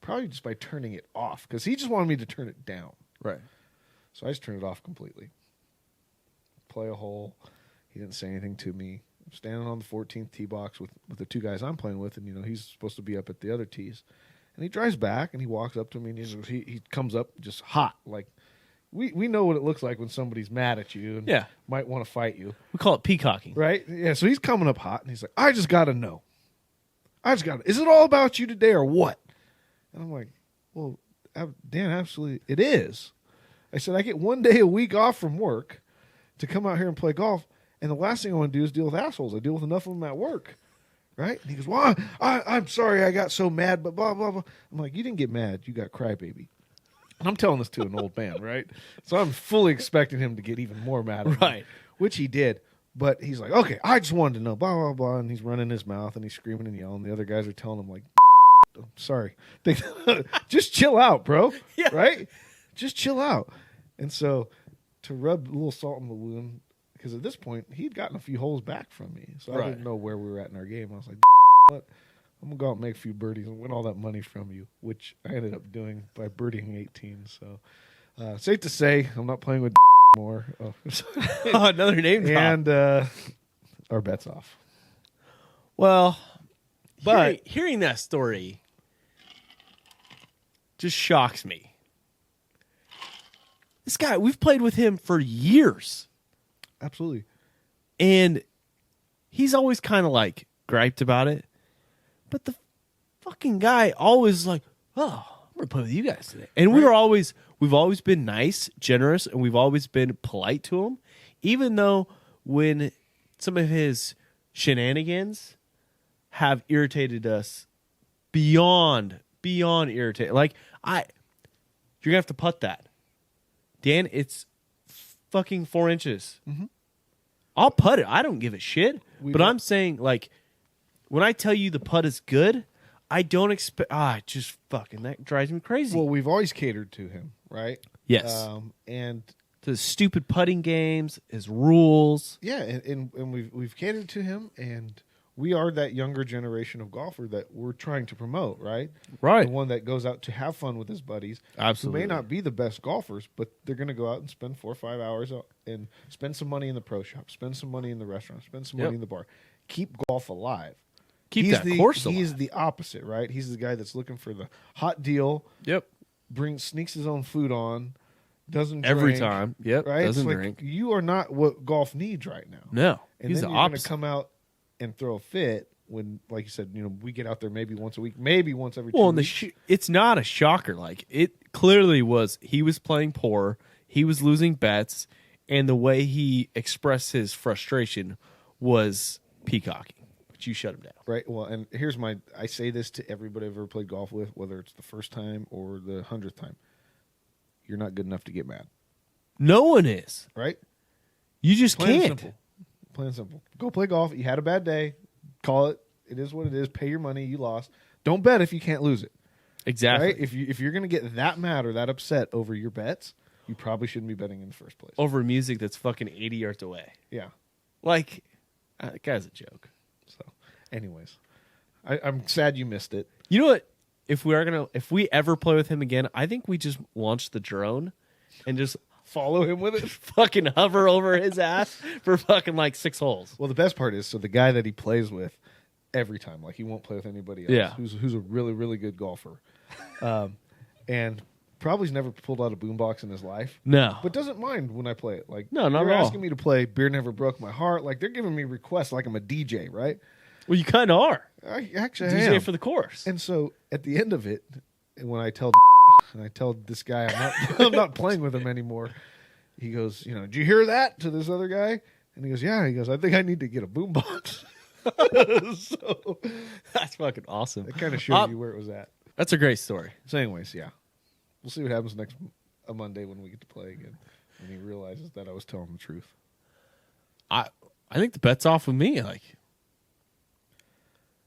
Probably just by turning it off. Because he just wanted me to turn it down. Right. So I just turned it off completely. Play a hole. He didn't say anything to me. I'm standing on the 14th tee box with the 2 guys I'm playing with, and he's supposed to be up at the other tees. And he drives back and he walks up to me and he comes up just hot. Like we know what it looks like when somebody's mad at you and Yeah. might want to fight you. We call it peacocking. Right? Yeah, so he's coming up hot and he's like, I just gotta know. Is it all about you today or what? And I'm like, well, Dan, absolutely it is. I said, I get 1 day a week off from work to come out here and play golf, and the last thing I want to do is deal with assholes. I deal with enough of them at work. Right? And he goes, well, I'm sorry I got so mad, but blah, blah, blah. I'm like, you didn't get mad. You got crybaby. And I'm telling this to an old man, right? So I'm fully expecting him to get even more mad at me, Right. which he did. But he's like, okay, I just wanted to know, blah, blah, blah. And he's running his mouth, and he's screaming and yelling. The other guys are telling him, like, I'm sorry. Just chill out, bro. Yeah. Right? Just chill out. And so to rub a little salt in the wound, because at this point, he'd gotten a few holes back from me. So I Right. didn't know where we were at in our game. I was like, what? I'm going to go out and make a few birdies and win all that money from you, which I ended up doing by birdieing 18. So safe to say, I'm not playing with more. Oh. Oh, another name drop. And our bet's off. Well, But- hearing that story just shocks me. This guy, we've played with him for years, Absolutely. and he's always kind of like griped about it. But the fucking guy always like, oh, I'm gonna play with you guys today. And we've always been nice, generous, and we've always been polite to him, even though when some of his shenanigans have irritated us beyond irritated. Like you're gonna have to putt that, Dan. It's fucking 4 inches. Mm-hmm. I'll putt it. I don't give a shit. We've But got- I'm saying, like, when I tell you the putt is good, I don't expect. Just fucking that drives me crazy. Well, we've always catered to him, right? Yes. And The stupid putting games, his rules. yeah, and we've catered to him, and we are that younger generation of golfer that we're trying to promote, right? Right. The one that goes out to have fun with his buddies. Absolutely. Who may not be the best golfers, but they're going to go out and spend 4 or 5 hours and spend some money in the pro shop, spend some money in the restaurant, spend some Yep. money in the bar. Keep golf alive. Keep He's that course alive. He's the opposite, right? He's the guy that's looking for the hot deal, Yep. sneaks his own food on, doesn't Every drink, time. Yep. right? Doesn't It's like, drink. You are not what golf needs right now. No. And He's then the you're going to opposite. come out and throw a fit when, like you said, we get out there maybe once a week, maybe once every 2 Well, and weeks. it's not a shocker. Like, it clearly he was playing poor. He was losing bets, and the way he expressed his frustration was peacocking. But you shut him down. Right. Well, and I say this to everybody I've ever played golf with, whether it's the first time or the 100th time. You're not good enough to get mad. No one is. Right? You just Plain and can't. simple. Plain and simple. Go play golf. You had a bad day. Call it. It is what it is. Pay your money. You lost. Don't bet if you can't lose it. Exactly. Right? If you're going to get that mad or that upset over your bets, you probably shouldn't be betting in the first place. Over music that's fucking 80 yards away. Yeah. Like, that guy's a joke. So, anyways, I'm sad you missed it. You know what? If we ever play with him again, I think we just launch the drone and just Follow him with it. fucking hover over his ass for fucking like 6 holes. Well, the best part is, so the guy that he plays with every time, like he won't play with anybody else. Yeah. Who's a really, really good golfer, and probably's never pulled out a boombox in his life. No. But doesn't mind when I play it. Like, No, not they're at all. asking me to play "Beer Never Broke My Heart." Like, they're giving me requests like I'm a DJ, right? Well, you kind of are. I actually DJ am. for the course. And so at the end of it, when I tell this guy I'm not playing with him anymore, he goes, did you hear that to this other guy? And he goes, yeah. He goes, I think I need to get a boombox. So That's fucking awesome. it kind of showed you where it was at. That's a great story. So anyways, yeah. We'll see what happens next Monday when we get to play again. When he realizes that I was telling the truth. I think the bet's off with me. Like,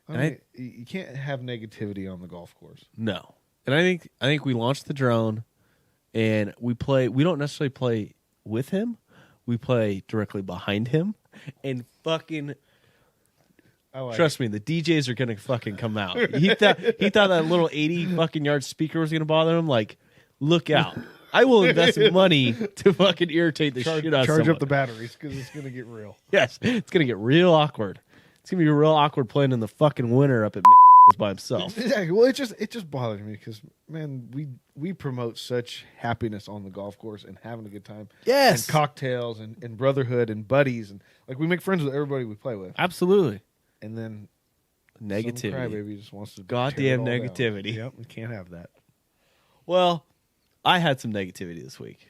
I mean, you can't have negativity on the golf course. no. And I think we launched the drone and we don't necessarily play with him. We play directly behind him and fucking trust me, the DJs are gonna fucking come out. He thought that little 80 fucking yard speaker was gonna bother him. Like, look out. I will invest money to fucking irritate the shit out of Charge someone. up the batteries because it's going to get real. Yes, it's gonna get real awkward. It's gonna be real awkward playing in the fucking winter up at by himself. Exactly. Well, it just bothers me because, man, we promote such happiness on the golf course and having a good time. Yes. And cocktails and brotherhood and buddies and like we make friends with everybody we play with. Absolutely. And then some Negativity. crybaby just wants to Goddamn tear it all down. negativity. Yep, we can't have that. Well, I had some negativity this week.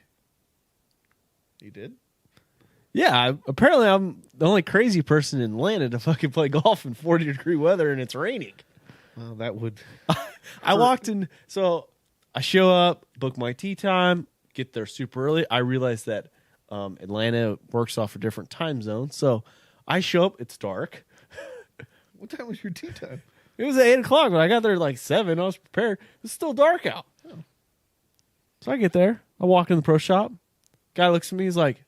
You did? Yeah, apparently I'm the only crazy person in Atlanta to fucking play golf in 40-degree weather and it's raining. Well, that would. I walked in, so I show up, book my tee time, get there super early. I realize that Atlanta works off a different time zone, so I show up. It's dark. What time was your tea time? It was at 8 o'clock, but I got there at like 7. I was prepared. It's still dark out. So I get there. I walk in the pro shop. Guy looks at me. He's like,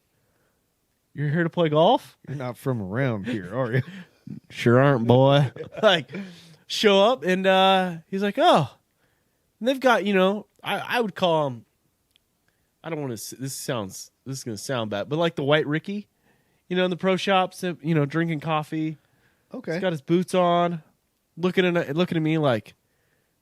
"You're here to play golf?" You're not from around here, are you? Sure aren't, boy. Like, show up, and he's like, "Oh." And they've got, I would call them, I don't want to, this is going to sound bad, but like the white Ricky, in the pro shops, drinking coffee. Okay. He's got his boots on, looking at me like,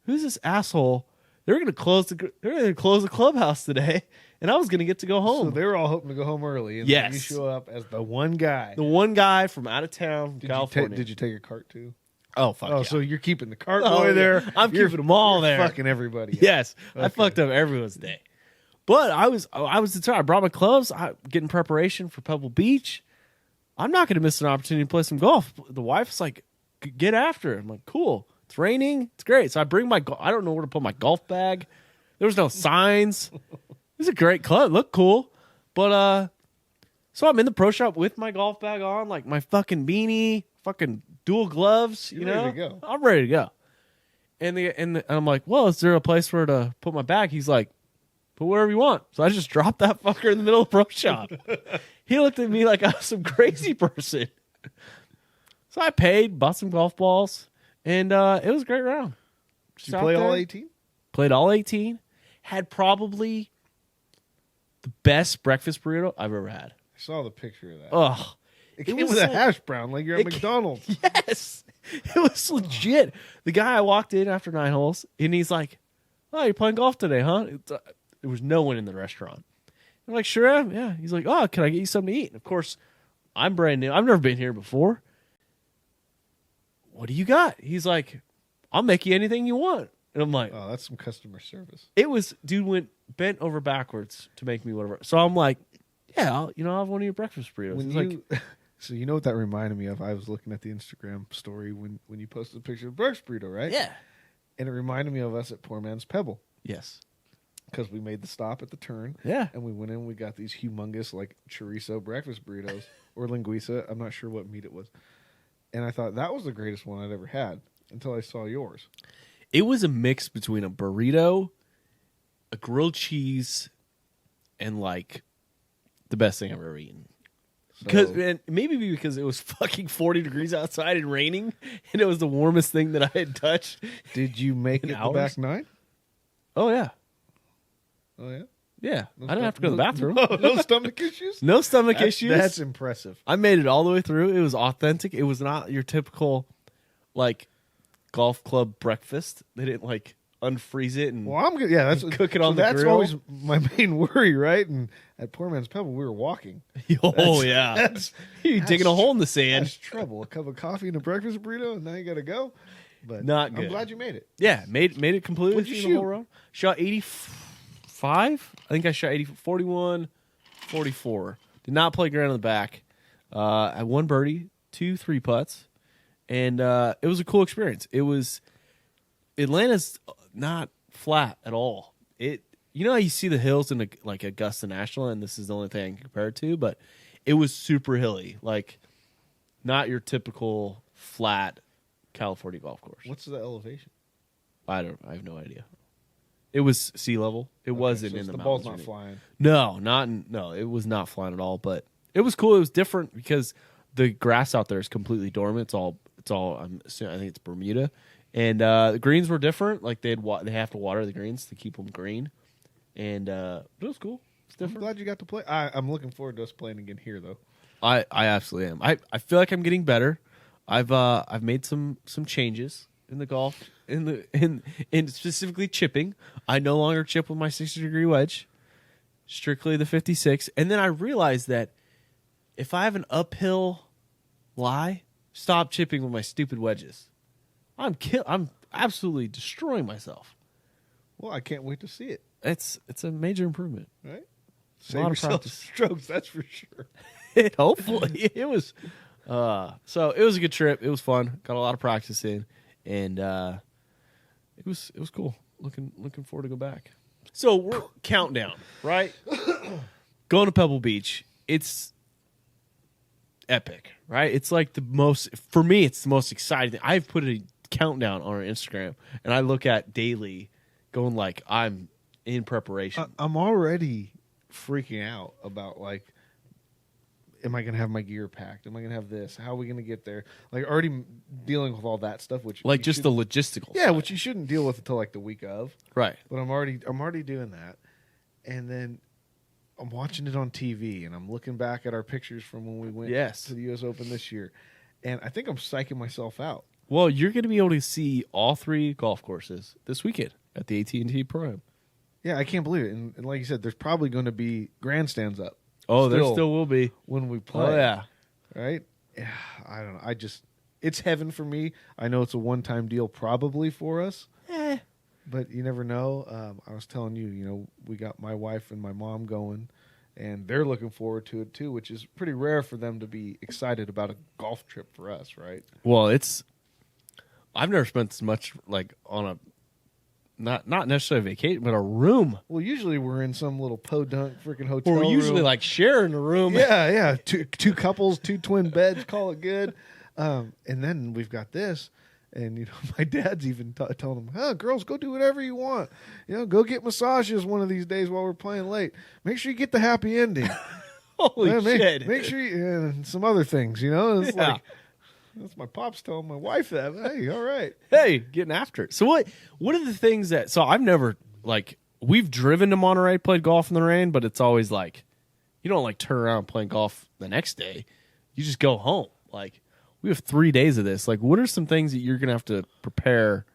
who's this asshole? They're going to close the clubhouse today, and I was going to get to go home. So they were all hoping to go home early. And Yes. then you show up as the one guy. The one guy from out of town, from California. Did you take a cart too? Oh, fuck yeah. So you're keeping the cart Oh, boy yeah. there. I'm You're- keeping them all you're there. Fucking everybody. up. Yes, I Okay. fucked up everyone's day. But I was determined. I brought my clubs. I getting preparation for Pebble Beach. I'm not going to miss an opportunity to play some golf. The wife's like, "Get after it." I'm like, "Cool. It's raining. It's great." So I bring I don't know where to put my golf bag. There was no signs. It was a great club. It looked cool. But so I'm in the pro shop with my golf bag on, like my fucking beanie, fucking dual gloves. You're ready to go. I'm ready to go. And I'm like, "Well, is there a place where to put my bag?" He's like, "Put wherever you want." So I just dropped that fucker in the middle of the pro shop. He looked at me like I was some crazy person. So I paid, bought some golf balls, and it was a great round. Did you play all 18? Played all 18. Had probably the best breakfast burrito I've ever had. I saw the picture of that. Ugh. it came was with a like- hash brown like you're at It- McDonald's. Yes. It was legit. The guy I walked in after 9 holes, and he's like, "Oh, you're playing golf today, huh?" There was no one in the restaurant. I'm like, "Sure am." Yeah. He's like, "Oh, can I get you something to eat?" And of course, I'm brand new. I've never been here before. "What do you got?" He's like, "I'll make you anything you want." And I'm like, Oh, that's some customer service. it was, dude went bent over backwards to make me whatever. So I'm like, yeah, I'll have one of your breakfast burritos. When He's you, like, so you know what that reminded me of? I was looking at the Instagram story when you posted a picture of breakfast burrito, right? yeah. And it reminded me of us at Poor Man's Pebble Yes. because we made the stop at the turn. Yeah. And we went in. We got these humongous like chorizo breakfast burritos or linguiça. I'm not sure what meat it was. And I thought that was the greatest one I'd ever had until I saw yours. It was a mix between a burrito, a grilled cheese, and like the best thing I've ever eaten. Because and maybe because it was fucking 40 degrees outside and raining, and it was the warmest thing that I had touched. Did you make In it the hours? back nine? Oh yeah, Oh yeah. yeah. No I didn't have to go to the bathroom. No stomach issues. No stomach That's- issues. That's impressive. I made it all the way through. It was authentic. It was not your typical like golf club breakfast. They didn't like unfreeze it and Well, I'm good. Yeah, that's Cook it on the That's grill. always my main worry, right? And at Poor Man's Pebble, we were walking. oh yeah, That's you digging a hole in the sand. that's trouble. A cup of coffee and a breakfast burrito, and now you got to go. But Not I'm good. glad you made it. Yeah, made it completely What'd you through the whole shoot? round. Shot 85. I think I shot 41, 44. Did not play ground in the back. I had one birdie, 2 3 putts, and it was a cool experience. It was Atlanta's not flat at all. It how you see the hills in like Augusta National, and this is the only thing I can compare it to, but it was super hilly, like not your typical flat California golf course. What's the elevation? I have no idea. It was sea level. It wasn't So in the ball's mountains not or anything. flying. No, it was not flying at all. But it was cool. It was different because the grass out there is completely dormant. It's all. I think it's Bermuda, and the greens were different. Like they have to water the greens to keep them green, and it was cool. It's I'm different. glad you got to play. I'm looking forward to us playing again here, though. I absolutely am. I feel like I'm getting better. I've made some changes in the golf in specifically chipping. I no longer chip with my 60-degree wedge, strictly the 56. And then I realized that if I have an uphill lie, stop chipping with my stupid wedges. I'm absolutely destroying myself. Well, I can't wait to see it. It's a major improvement. Right? A Save lot of yourself practice. strokes, that's for sure. Hopefully it was. So it was a good trip. It was fun. Got a lot of practice in, and it was cool. Looking forward to go back. So we're countdown, right? Going to Pebble Beach. It's epic, right? It's like for me, it's the most exciting thing. I've put a countdown on our Instagram, and I look at daily, going like I'm in preparation. I'm already freaking out about like, am I going to have my gear packed? Am I going to have this? How are we going to get there? Like already dealing with all that stuff, which like you just the shouldn't- logistical. yeah, side. which you shouldn't deal with until like the week of. right. But I'm already doing that, and then I'm watching it on TV, and I'm looking back at our pictures from when we went Yes. to the U.S. Open this year, and I think I'm psyching myself out. Well, you're going to be able to see all 3 golf courses this weekend at the AT&T Pro-Am. Yeah, I can't believe it. And like you said, there's probably going to be grandstands up. Oh, there still will be. when we play. Oh, yeah. Right? Yeah, I don't know. It's heaven for me. I know it's a one-time deal probably for us, but you never know. I was telling you, we got my wife and my mom going, and they're looking forward to it too, which is pretty rare for them to be excited about a golf trip for us, right? Well, I've never spent as much like on a not necessarily vacation, but a room. Well, usually we're in some little podunk freaking hotel We're usually room. like sharing a room. Yeah. Two couples, 2 twin beds, call it good. And then we've got this, and my dad's even telling them, girls, go do whatever you want. Go get massages one of these days while we're playing late. Make sure you get the happy ending. Holy shit. Make sure and some other things. It's Yeah. like that's my pops telling my wife that. Hey, all right. Hey, getting after it. So what are the things that I've never like we've driven to Monterey, played golf in the rain, but it's always like you don't like turn around playing golf the next day. You just go home. Like we have 3 days of this. Like what are some things that you're gonna have to prepare?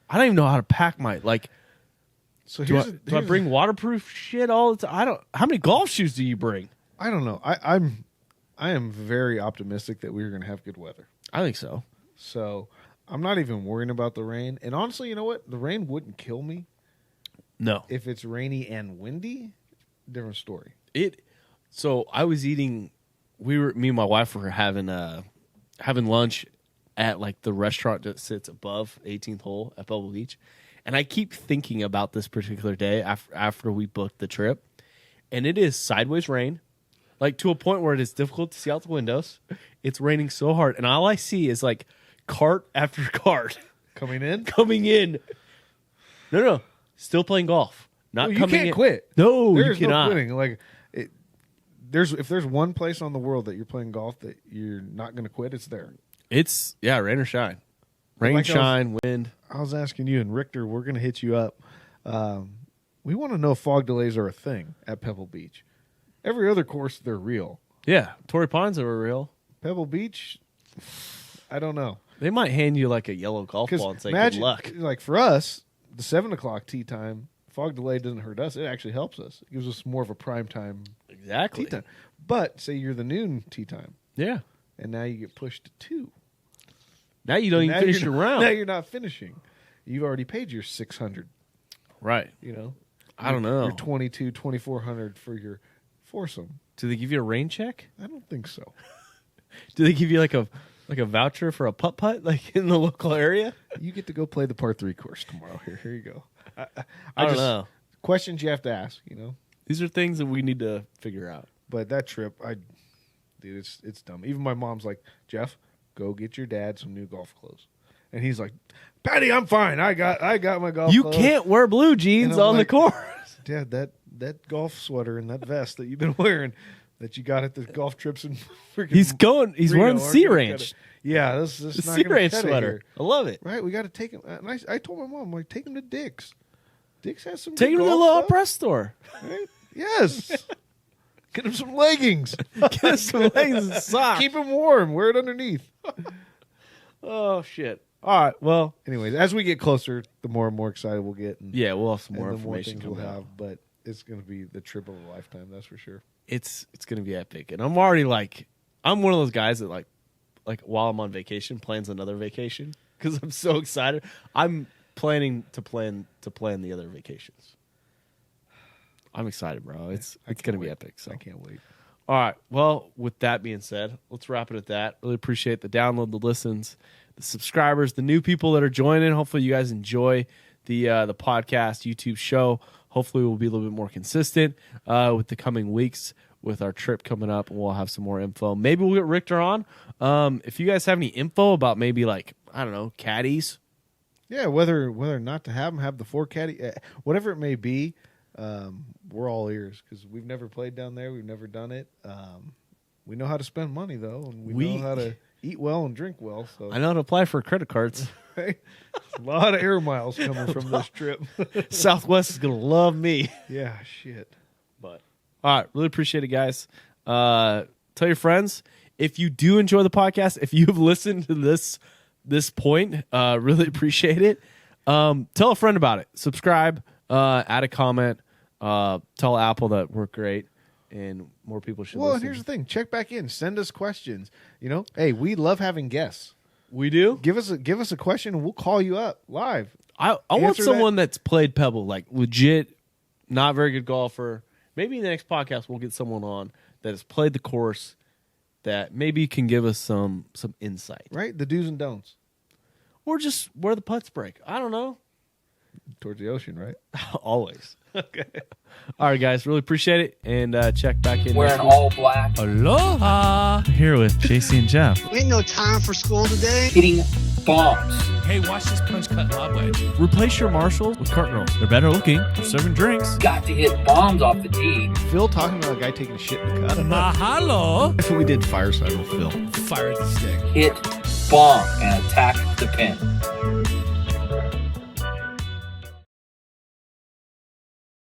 I don't even know how to pack my like So do I bring waterproof shit all the time? How many golf shoes do you bring? I don't know. I am very optimistic that we're going to have good weather. I think so. So I'm not even worrying about the rain. And honestly, you know what? The rain wouldn't kill me. No. If it's rainy and windy, different story. So I was eating. Me and my wife were having lunch at like the restaurant that sits above 18th hole at Pebble Beach, and I keep thinking about this particular day after we booked the trip, and it is sideways rain, like to a point where it is difficult to see out the windows. It's raining so hard, and all I see is like cart after cart Coming in? coming in. No, still playing golf. Not Well, you coming can't in. quit. No, There's you no cannot. quitting. Like, if there's one place on the world that you're playing golf that you're not going to quit, it's there. It's rain or shine, rain, Like I was- shine, wind. I was asking you and Richter, we're going to hit you up. We want to know if fog delays are a thing at Pebble Beach. Every other course, they're real. Yeah, Torrey Pines are real. Pebble Beach, I don't know. They might hand you like a yellow golf Because ball and say imagine, good luck. like for us, the 7 o'clock tee time, fog delay doesn't hurt us. It actually helps us. It gives us more of a prime time Exactly. tee time. But say you're the noon tee time, Yeah. and now you get pushed to 2. Now you don't even Now finish you're your not- round. Now you're not finishing. You've already paid your 600. Right. You know, I don't know. Your 2,400 for your foursome. Do they give you a rain check? I don't think so. Do they give you like a voucher for a putt like in the local area? You get to go play the par 3 course tomorrow. Here you go. I don't know. Questions you have to ask. You know, These are things that we need to figure out. but that trip, dude, it's dumb. Even my mom's like, Jeff, go get your dad some new golf clothes, and he's like, Patty, I'm fine. I got my golf. You clothes. can't wear blue jeans And I'm on like, the course. Dad, that golf sweater and that vest that you've been wearing that you got at the golf trips and freaking He's Reno wearing aren't Sea gonna Ranch. cut it. Yeah, this The is not Sea gonna Ranch cut it sweater. here. I love it. Right, we got to take him. And I told my mom, like, take him to Dick's. Dick's has some. Take good him to the golf little stuff, press store. right? Yes. Get him some leggings. Get us some leggings and socks. Keep him warm. Wear it underneath. Oh shit. All right. Well, Anyways, as we get closer, the more and more excited we'll get. And, yeah, we'll have some more and the more information things we'll coming out. have. But it's going to be the trip of a lifetime. That's for sure. It's going to be epic, and I'm already like, I'm one of those guys that like while I'm on vacation plans another vacation because I'm so excited. I'm planning to plan the other vacations. I'm excited, bro. It's going to be epic. So I can't wait. all right. Well, with that being said, let's wrap it at that. Really appreciate the download, the listens, the subscribers, the new people that are joining. Hopefully, you guys enjoy the podcast, YouTube show. Hopefully, we'll be a little bit more consistent with the coming weeks with our trip coming up, and we'll have some more info. Maybe we'll get Richter on. If you guys have any info about maybe like, I don't know, caddies. Yeah, whether or not to have the 4 caddy, whatever it may be, we're all ears because we've never played down there. We've never done it. We know how to spend money though, and we know how to eat well and drink well. So I know how to apply for credit cards. right? A lot of air miles coming from this trip. Southwest is going to love me. Yeah, shit. But all right, really appreciate it, guys. Tell your friends if you do enjoy the podcast. If you've listened to this point, really appreciate it. Tell a friend about it. Subscribe. Add a comment. Tell Apple that we're great, and more people should. Well, and listen. here's the thing: check back in, send us questions. You know, hey, we love having guests. We do. Give us a question, and we'll call you up live. I want Answer someone that's played Pebble, like legit, not very good golfer. Maybe in the next podcast we'll get someone on that has played the course that maybe can give us some insight, Right, the do's and don'ts or just where the putts break. I don't know. towards the ocean, right? Always. Okay. All right, guys. Really appreciate it, and check back in. Wearing next week. all black. Aloha! Here with JC and Jeff. Ain't no time for school today. Hitting bombs. Hey, watch this punch cut lob wedge. Replace your Marshalls with Cart Girls. They're better looking, they're serving drinks. Got to hit bombs off the tee. Phil talking about a guy taking a shit in the cup. Mahalo! If we did fireside with Phil. Fire at the stick. Hit bomb and attack the pin.